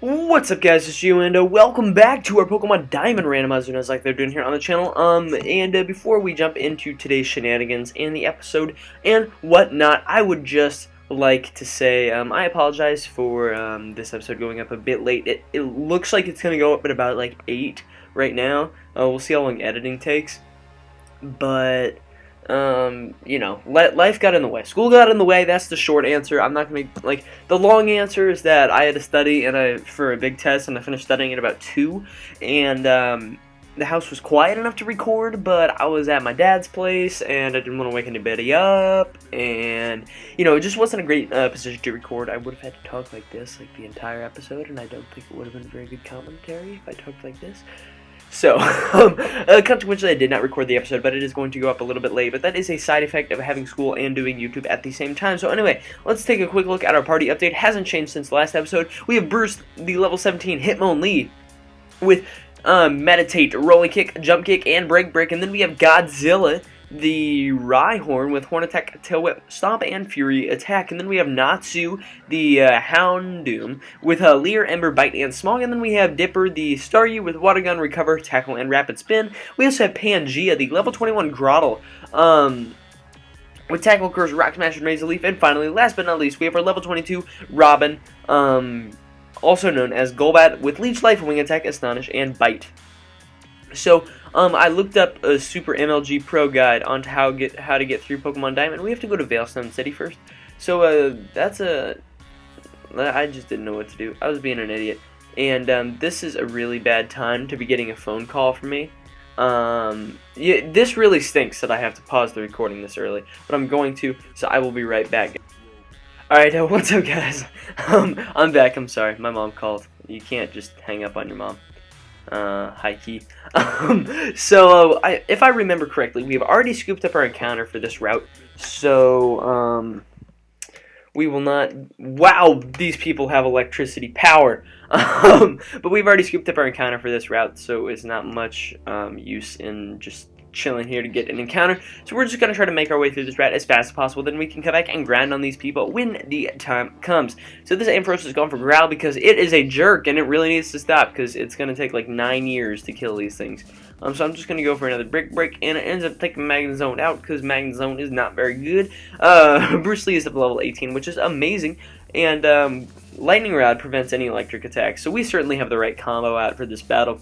What's up, guys? It's you, and welcome back to our Pokemon Diamond Randomizer Nuzlocke they're doing here on the channel. Before we jump into today's shenanigans in the episode and whatnot, I would just like to say I apologize for this episode going up a bit late. It looks like it's going to go up at about like 8 right now. We'll see how long editing takes, but you know, life got in the way. School got in the way. That's the short answer. I'm not gonna like the long answer is that I had to study for a big test, and I finished studying at about 2, and the house was quiet enough to record, but I was at my dad's place, and I didn't want to wake anybody up, and you know, it just wasn't a great position to record. I would have had to talk like this like the entire episode, and I don't think it would have been very good commentary if I talked like this. So, consequently, I did not record the episode, but it is going to go up a little bit late. But that is a side effect of having school and doing YouTube at the same time. So anyway, let's take a quick look at our party update. It hasn't changed since the last episode. We have Bruce, the level 17 Hitmon lead, with Meditate, Rolly Kick, Jump Kick, and Break Break. And then we have Godzilla, the Rhyhorn, with Horn Attack, Tail Whip, Stomp, and Fury Attack. And then we have Natsu, the Houndoom, with Leer, Ember, Bite, and Smog. And then we have Dipper, the Staryu, with Water Gun, Recover, Tackle, and Rapid Spin. We also have Pangea, the level 21 Grottle, with Tackle, Curse, Rock Smash, and Razor Leaf. And finally, last but not least, we have our level 22 Robin, also known as Golbat, with Leech Life, Wing Attack, Astonish, and Bite. So, I looked up a Super MLG Pro guide on how to get through Pokemon Diamond. We have to go to Veilstone City first. So, I just didn't know what to do. I was being an idiot. And, this is a really bad time to be getting a phone call from me. Yeah, this really stinks that I have to pause the recording this early. But I'm going to, so I will be right back. Alright, what's up, guys? I'm back. I'm sorry. My mom called. You can't just hang up on your mom. High key. If I remember correctly, we have already scooped up our encounter for this route, so, we will not, wow, these people have electricity power, but we've already scooped up our encounter for this route, so it's not much, use in just chilling here to get an encounter. So we're just going to try to make our way through this route as fast as possible, then we can come back and grind on these people when the time comes. So this Ampharos is going for Growl because it is a jerk and it really needs to stop because it's going to take like 9 years to kill these things. So I'm just going to go for another Break, and it ends up taking Magnezone out because Magnezone is not very good. Bruce Lee is up to level 18, which is amazing, and Lightning Rod prevents any electric attacks, so we certainly have the right combo out for this battle,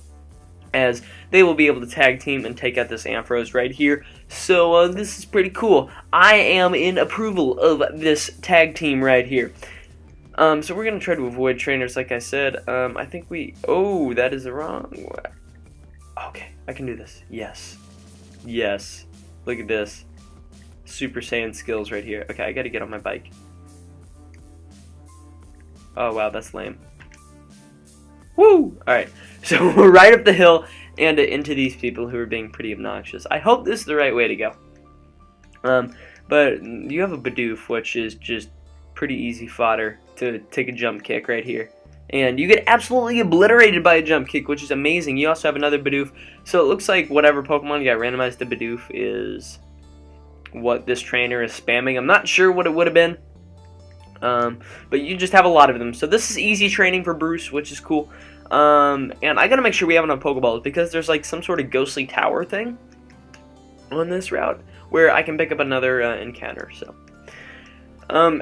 as they will be able to tag team and take out this Ampharos right here. So this is pretty cool. I am in approval of this tag team right here. So we're going to try to avoid trainers like I said. I think oh, that is the wrong way. Okay, I can do this. Yes. Yes. Look at this. Super Saiyan skills right here. Okay, I got to get on my bike. Oh, wow, that's lame. Woo! Alright, so we're right up the hill and into these people who are being pretty obnoxious. I hope this is the right way to go. But you have a Bidoof, which is just pretty easy fodder to take a jump kick right here. And you get absolutely obliterated by a jump kick, which is amazing. You also have another Bidoof. So it looks like whatever Pokemon got randomized to Bidoof is what this trainer is spamming. I'm not sure what it would have been. But you just have a lot of them. So this is easy training for Bruce, which is cool. And I gotta make sure we have enough Pokeballs because there's like some sort of ghostly tower thing on this route where I can pick up another encounter. So,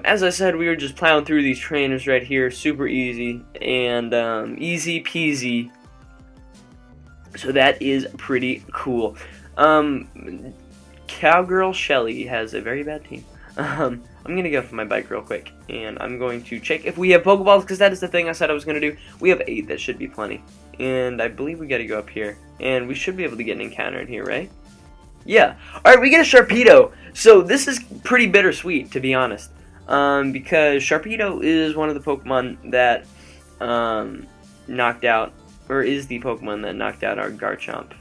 as I said, we were just plowing through these trainers right here, super easy and easy peasy. So that is pretty cool. Cowgirl Shelly has a very bad team. I'm going to go for my bike real quick, and I'm going to check if we have Pokeballs, because that is the thing I said I was going to do. We have 8, that should be plenty, and I believe we got to go up here, and we should be able to get an encounter in here, right? Yeah. Alright, we get a Sharpedo, so this is pretty bittersweet, to be honest, because Sharpedo is one of the Pokemon that knocked out, or is the Pokemon that knocked out our Garchomp.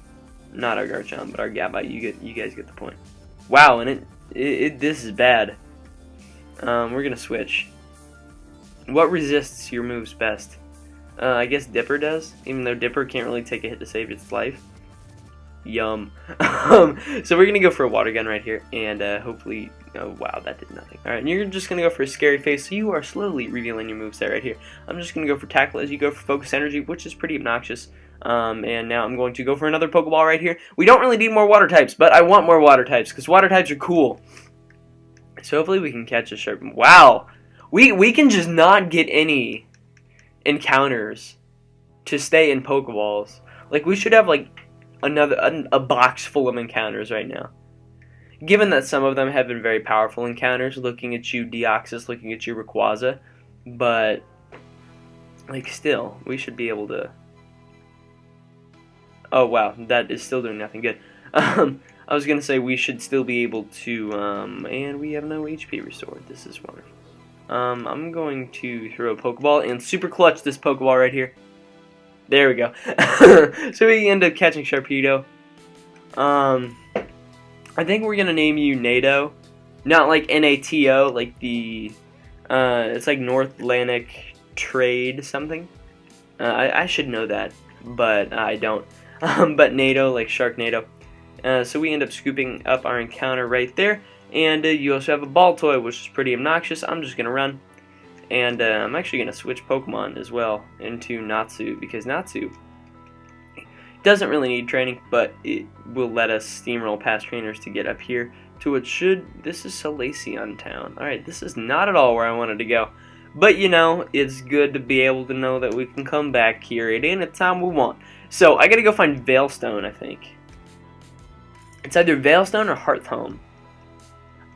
Not our Garchomp, but our Gabite. You guys get the point. Wow, and this is bad. We're gonna switch. What resists your moves best? I guess Dipper does, even though Dipper can't really take a hit to save its life. Yum. So we're gonna go for a Water Gun right here, and hopefully Oh, wow, that did nothing. Alright, and you're just going to go for a scary face, so you are slowly revealing your moveset right here. I'm just going to go for tackle as you go for focus energy, which is pretty obnoxious. And now I'm going to go for another Pokeball right here. We don't really need more water types, but I want more water types, because water types are cool. So hopefully we can catch a sharp. Wow! We can just not get any encounters to stay in Pokeballs. Like, we should have, like, a box full of encounters right now. Given that some of them have been very powerful encounters, looking at you Deoxys, looking at you Rayquaza, but, like, still, we should be able to... Oh, wow, that is still doing nothing good. I was going to say we should still be able to, and we have no HP restored. This is wonderful. I'm going to throw a Pokeball and super clutch this Pokeball right here. There we go. So we end up catching Sharpedo. I think we're gonna name you NATO, not like NATO, like the it's like North Atlantic Trade something. I should know that, but I don't. But NATO, like Sharknado. So we end up scooping up our encounter right there, and you also have a Baltoy, which is pretty obnoxious. I'm just gonna run, and I'm actually gonna switch Pokemon as well into Natsu, because Natsu doesn't really need training, but it will let us steamroll past trainers to get up here to what should... This is Salacion Town. Alright, this is not at all where I wanted to go. But, you know, it's good to be able to know that we can come back here at any time we want. So, I gotta go find Veilstone, I think. It's either Veilstone or Hearthome.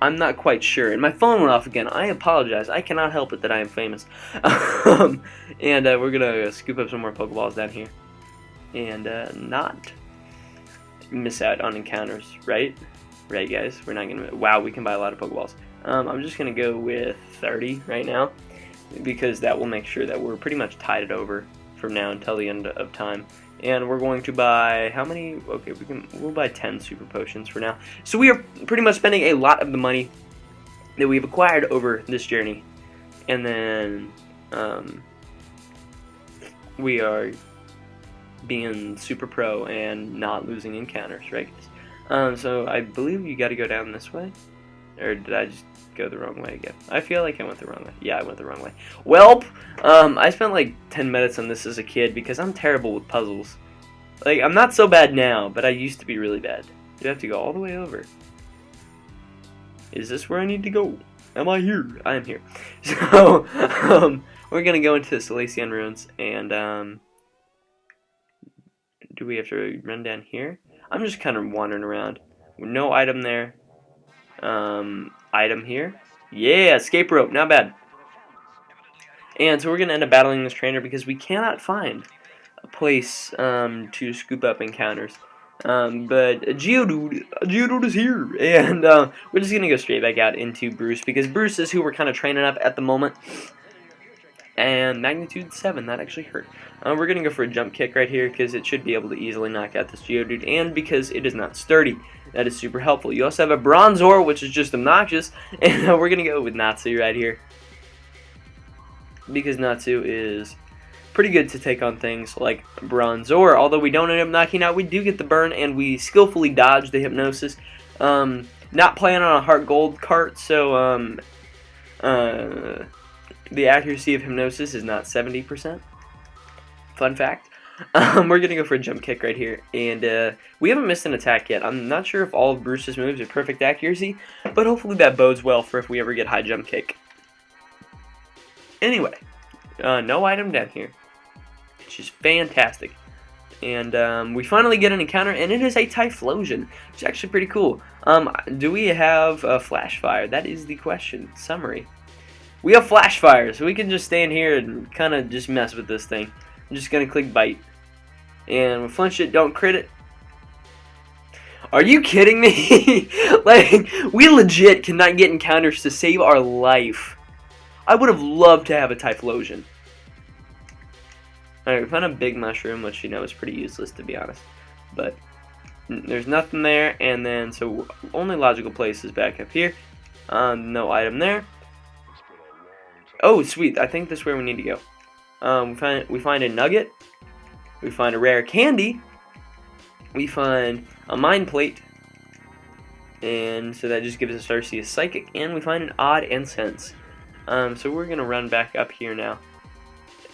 I'm not quite sure. And my phone went off again. I apologize. I cannot help it that I am famous. And we're gonna scoop up some more Pokeballs down here. And not miss out on encounters, right? Right, guys? We're not gonna... Wow, we can buy a lot of Pokeballs. I'm just gonna go with 30 right now, because that will make sure that we're pretty much tied it over from now until the end of time. And we're going to buy... How many? Okay, we'll buy 10 Super Potions for now. So we are pretty much spending a lot of the money that we've acquired over this journey. And then... we are... being super pro and not losing encounters, right? So I believe you got to go down this way, or did I just go the wrong way again? I feel like I went the wrong way. Yeah, I went the wrong way. Welp, I spent like 10 minutes on this as a kid because I'm terrible with puzzles. Like, I'm not so bad now, but I used to be really bad. You have to go all the way over. Is this where I need to go? Am I here? I am here. So we're gonna go into the Salacion Ruins and do we have to run down here? I'm just kind of wandering around. No item there. Item here. Yeah, escape rope. Not bad. And so we're going to end up battling this trainer because we cannot find a place to scoop up encounters. But Geodude is here. And we're just going to go straight back out into Bruce because Bruce is who we're kind of training up at the moment. And magnitude 7, that actually hurt. We're going to go for a jump kick right here because it should be able to easily knock out this Geodude, and because it is not sturdy. That is super helpful. You also have a Bronzor, which is just obnoxious, and we're going to go with Natsu right here. Because Natsu is pretty good to take on things like Bronzor. Although we don't end up knocking out, we do get the burn, and we skillfully dodge the Hypnosis. Not playing on a Heart Gold cart, so the accuracy of Hypnosis is not 70%. Fun fact. We're going to go for a jump kick right here. And we haven't missed an attack yet. I'm not sure if all of Bruce's moves are perfect accuracy, but hopefully that bodes well for if we ever get high jump kick. Anyway, no item down here, which is fantastic. And we finally get an encounter, and it is a Typhlosion, which is actually pretty cool. Do we have a Flash Fire? That is the question. Summary. We have Flash Fire, so we can just stand here and kind of just mess with this thing. I'm just going to click Bite. And we flinch it, don't crit it. Are you kidding me? Like, we legit cannot get encounters to save our life. I would have loved to have a Typhlosion. Alright, we found a big mushroom, which, you know, is pretty useless, to be honest. But there's nothing there, and then, so only logical place is back up here. No item there. Oh, sweet. I think this is where we need to go. We find a nugget. We find a rare candy. We find a mind plate. and so that just gives us Arceus Psychic, and we find an Odd and Sense. So we're gonna run back up here now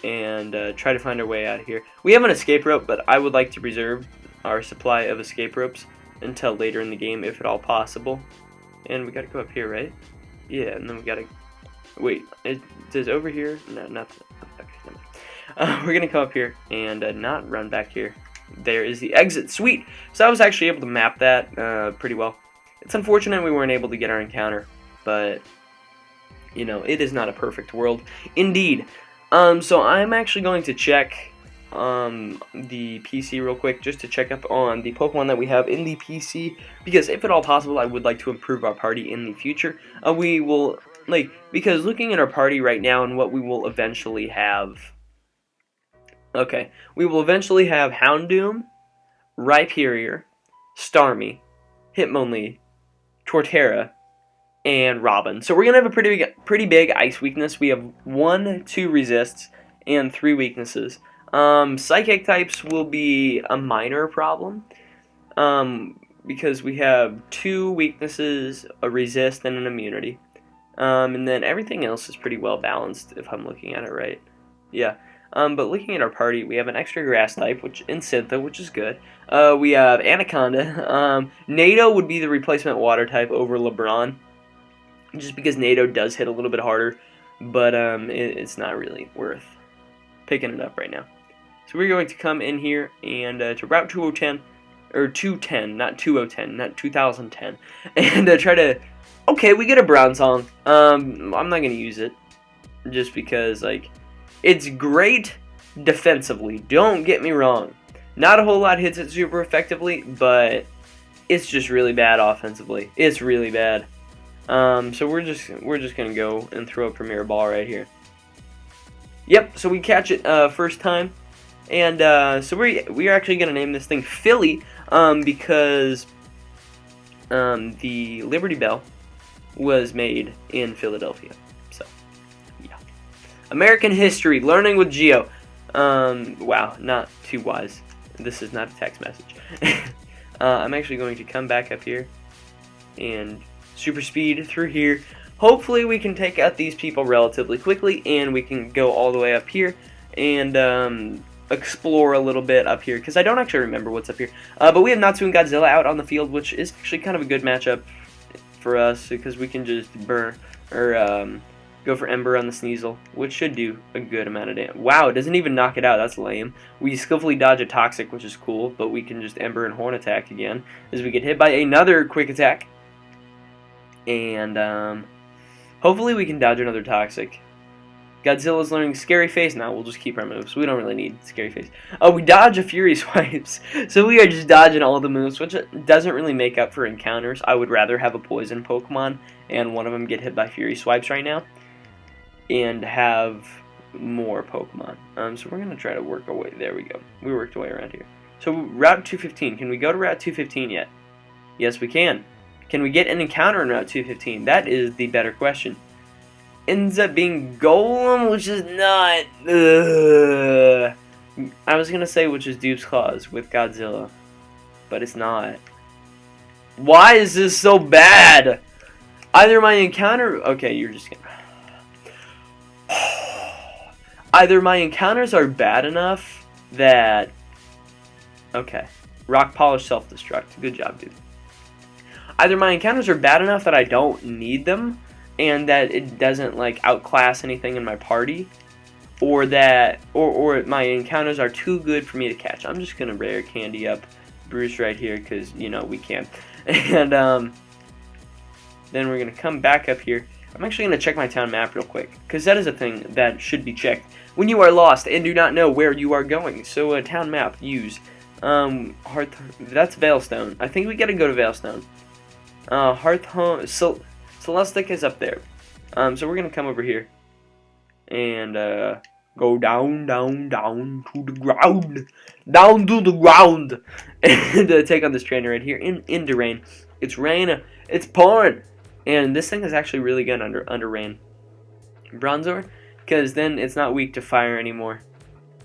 and try to find our way out of here. We have an escape rope, but I would like to reserve our supply of escape ropes until later in the game, if at all possible. And we gotta go up here, right? Yeah, and then we gotta wait. It says over here. No, not. Okay, never mind. We're gonna come up here and not run back here. There is the exit. Sweet. So I was actually able to map that pretty well. It's unfortunate we weren't able to get our encounter, but you know, it is not a perfect world, indeed. So I'm actually going to check the PC real quick, just to check up on the Pokemon that we have in the PC, because if at all possible, I would like to improve our party in the future. We will, because looking at our party right now and what we will eventually have, okay, we will eventually have Houndoom, Rhyperior, Starmie, Hitmonlee, Torterra, and Robin. So we're gonna have a pretty big ice weakness. We have 1, 2 resists and 3 weaknesses. Psychic types will be a minor problem, because we have 2 weaknesses, a resist, and an immunity. And then everything else is pretty well balanced, if I'm looking at it right. Yeah. But looking at our party, we have an extra grass type, which in Syntha, which is good. We have Anaconda. NATO would be the replacement water type over LeBron, just because NATO does hit a little bit harder, but it's not really worth picking it up right now. So we're going to come in here and to Route 2010, or 210, not 2010, not 2010, and try to. Okay, we get a Brown Song. I'm not gonna use it, just because it's great defensively. Don't get me wrong. Not a whole lot hits it super effectively, but it's just really bad offensively. It's really bad. So we're just gonna go and throw a Premier Ball right here. Yep. So we catch it first time, and so we are actually gonna name this thing Philly, because the Liberty Bell was made in Philadelphia. So yeah. American history, learning with Geo. Wow, not too wise. This is not a text message. I'm actually going to come back up here and super speed through here. Hopefully we can take out these people relatively quickly, and we can go all the way up here and explore a little bit up here, because I don't actually remember what's up here. But we have Natsu and Godzilla out on the field, which is actually kind of a good matchup for us, because we can just burn or go for Ember on the Sneasel, which should do a good amount of damage. Wow, it doesn't even knock it out. That's lame. We skillfully dodge a Toxic, which is cool, but we can just Ember and Horn attack again as we get hit by another Quick Attack. And hopefully we can dodge another Toxic. Godzilla's learning Scary Face. Now we'll just keep our moves. We don't really need Scary Face. Oh, we dodge a Fury Swipes. So we are just dodging all the moves, which doesn't really make up for encounters. I would rather have a Poison Pokemon and one of them get hit by Fury Swipes right now, and have more Pokemon. So we're going to try to work our way. There we go. We worked our way around here. So Route 215. Can we go to Route 215 yet? Yes, we can. Can we get an encounter in Route 215? That is the better question. Ends up being Golem, which is not. I was going to say which is Dupe's Claws with Godzilla, but it's not. Why is this so bad? Either my encounter. Okay, you're just going to. Either my encounters are bad enough that. Okay. Rock Polish Self-Destruct. Good job, dude. Either my encounters are bad enough that I don't need them, and that it doesn't outclass anything in my party, or that or my encounters are too good for me to catch. I'm just gonna rare candy up Bruce right here, because we can. And then we're gonna come back up here. I'm actually going to check my town map real quick, because that is a thing that should be checked when you are lost and do not know where you are going. So a town map, use. That's Veilstone. I think we got to go to Veilstone. Hearthhome, Celestic is up there. So we're going to come over here and go down to the ground. Down to the ground. And take on this trainer right here in the rain. It's rain. It's pouring. And this thing is actually really good under rain. Bronzor, because then it's not weak to fire anymore,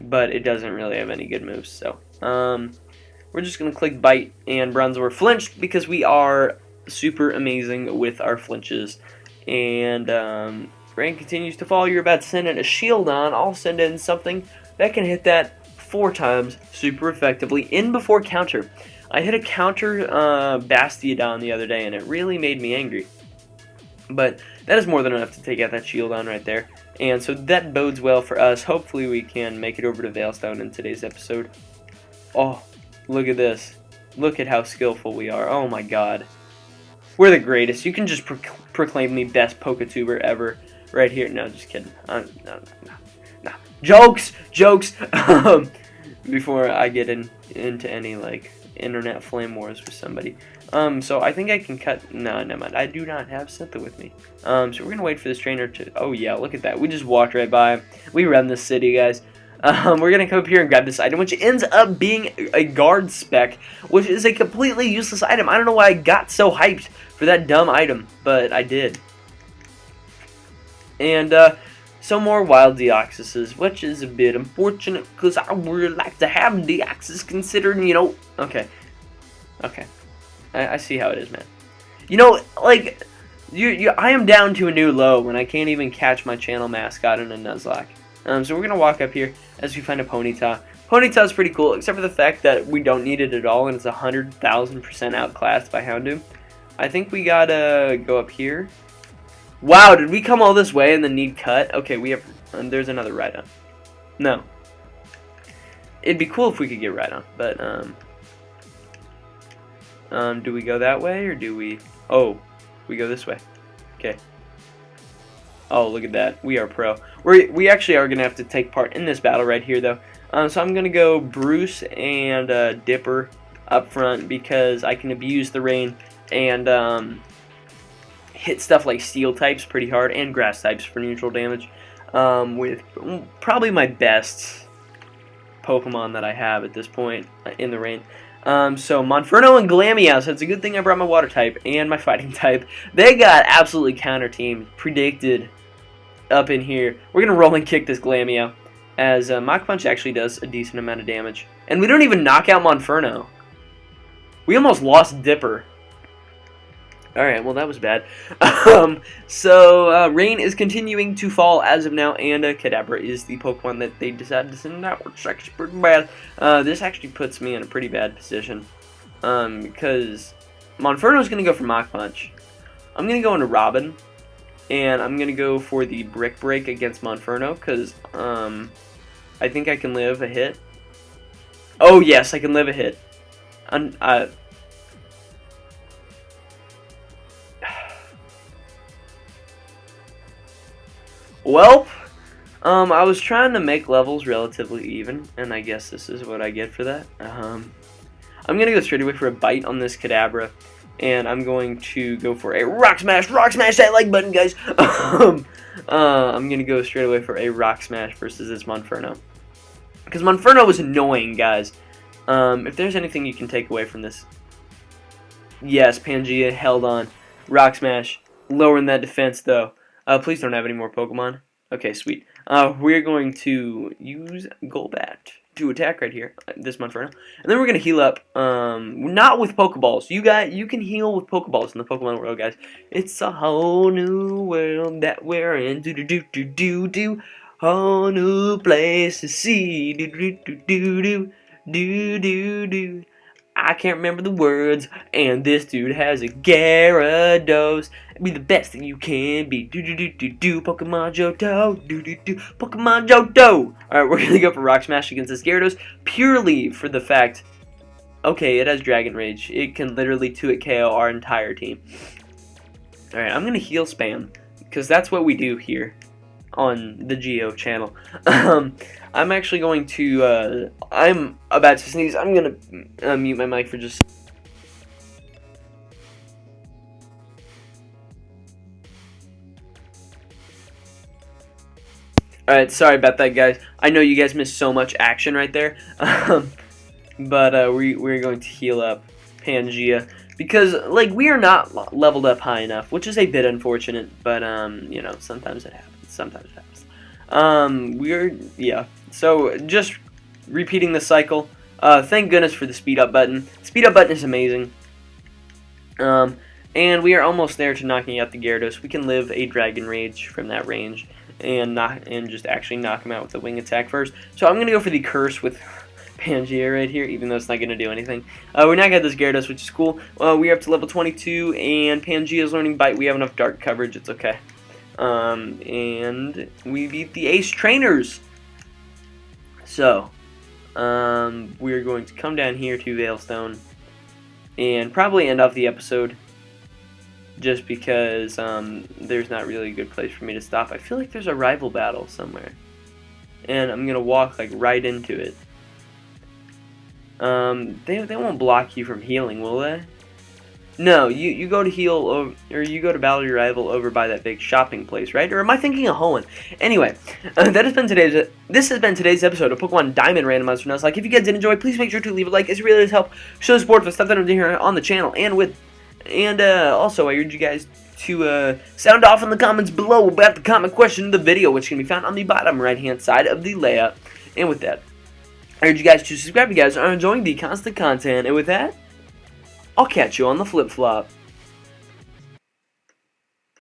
but it doesn't really have any good moves. So we're just gonna click Bite, and Bronzor flinched because we are super amazing with our flinches. And rain continues to fall. You're about to send in a shield on. I'll send in something that can hit that 4 times super effectively in before counter. I hit a counter Bastiodon the other day, and it really made me angry. But that is more than enough to take out that shield on right there. And so that bodes well for us. Hopefully we can make it over to Veilstone in today's episode. Oh, look at this. Look at how skillful we are. Oh my god. We're the greatest. You can just proclaim me best Poketuber ever right here. No, just kidding. No. Jokes! Before I get into any, like, internet flame wars with somebody. So I think I can cut... No, never mind. I do not have Syntha with me. So we're going to wait for this trainer to... Oh, yeah, look at that. We just walked right by him. We run this city, guys. We're going to come up here and grab this item, which ends up being a guard spec, which is a completely useless item. I don't know why I got so hyped for that dumb item, but I did. And, some more wild Deoxyses, which is a bit unfortunate, because I would like to have Deoxys considering, you know... Okay. I see how it is, man. You know, like, I am down to a new low when I can't even catch my channel mascot in a Nuzlocke. So we're going to walk up here as we find a Ponyta. Ponyta is pretty cool, except for the fact that we don't need it at all, and it's 100,000% outclassed by Houndoom. I think we gotta go up here. Wow, did we come all this way and then need cut? Okay, we have... there's another Rhydon. No. It'd be cool if we could get Rhydon, but, do we go that way, or do we... Oh, we go this way. Okay. Oh, look at that. We are pro. We actually are going to have to take part in this battle right here, though. So I'm going to go Bruce and Dipper up front, because I can abuse the rain and hit stuff like steel types pretty hard and grass types for neutral damage with probably my best Pokemon that I have at this point in the rain. So Monferno and Glameow, so it's a good thing I brought my water type and my fighting type. They got absolutely counter teamed, predicted up in here. We're going to roll and kick this Glameow, as Mach Punch actually does a decent amount of damage. And we don't even knock out Monferno. We almost lost Dipper. Alright, well that was bad. So rain is continuing to fall as of now, and Kadabra is the Pokemon that they decided to send out, which is actually pretty bad. This actually puts me in a pretty bad position, because Monferno's going to go for Mach Punch. I'm going to go into Robin, and I'm going to go for the Brick Break against Monferno, because I think I can live a hit. Oh yes, I can live a hit. Well, I was trying to make levels relatively even, and I guess this is what I get for that. I'm going to go straight away for a bite on this Kadabra, and I'm going to go for a Rock Smash that like button, guys. I'm going to go straight away for a Rock Smash versus this Monferno, because Monferno was annoying, guys. If there's anything you can take away from this, yes, Pangea held on. Rock Smash, lowering that defense, though. Please don't have any more Pokemon. Okay, sweet. We're going to use Golbat to attack right here, this Monferno. And then we're going to heal up, not with Pokeballs. You can heal with Pokeballs in the Pokemon world, guys. It's a whole new world that we're in. Do-do-do-do-do-do. Whole new place to see. Do-do-do-do-do. Do-do-do. I can't remember the words, and this dude has a Gyarados. Be the best thing you can be. Do-do-do-do-do, Pokemon Johto. Do-do-do, Pokemon Johto. Alright, we're gonna go for Rock Smash against this Gyarados, purely for the fact, okay, it has Dragon Rage. It can literally 2-hit KO our entire team. Alright, I'm gonna heal spam, because that's what we do here on the Geo channel. I'm actually going to, I'm about to sneeze. I'm going to mute my mic for just... Alright, sorry about that, guys. I know you guys missed so much action right there. But we're going to heal up Pangea, because, like, we are not leveled up high enough, which is a bit unfortunate, but, you know, sometimes it happens. Yeah, so just repeating the cycle. Thank goodness for the speed up button. Speed up button is amazing. And we are almost there to knocking out the Gyarados. We can live a Dragon Rage from that range and just actually knock him out with a Wing Attack first. So I'm going to go for the Curse with Pangea right here, even though it's not going to do anything. We're not going to get this Gyarados, which is cool. We're up to level 22, and Pangea is learning Bite. We have enough Dark coverage. It's okay. And we beat the Ace Trainers. So, we're going to come down here to Veilstone and probably end off the episode, just because there's not really a good place for me to stop. I feel like there's a rival battle somewhere, and I'm gonna walk like right into it. They won't block you from healing, will they? No, you go to heal or you go to battle your rival over by that big shopping place, right? Or am I thinking of Hoenn? Anyway, this has been today's episode of Pokemon Diamond Randomizer Nuzlocke. If you guys did enjoy, please make sure to leave a like. It really does help show support for stuff that I'm doing here on the channel. And also, I urge you guys to sound off in the comments below about the comment question of the video, which can be found on the bottom right-hand side of the layout. And with that, I urge you guys to subscribe if you guys are enjoying the constant content. And with that, I'll catch you on the flip-flop.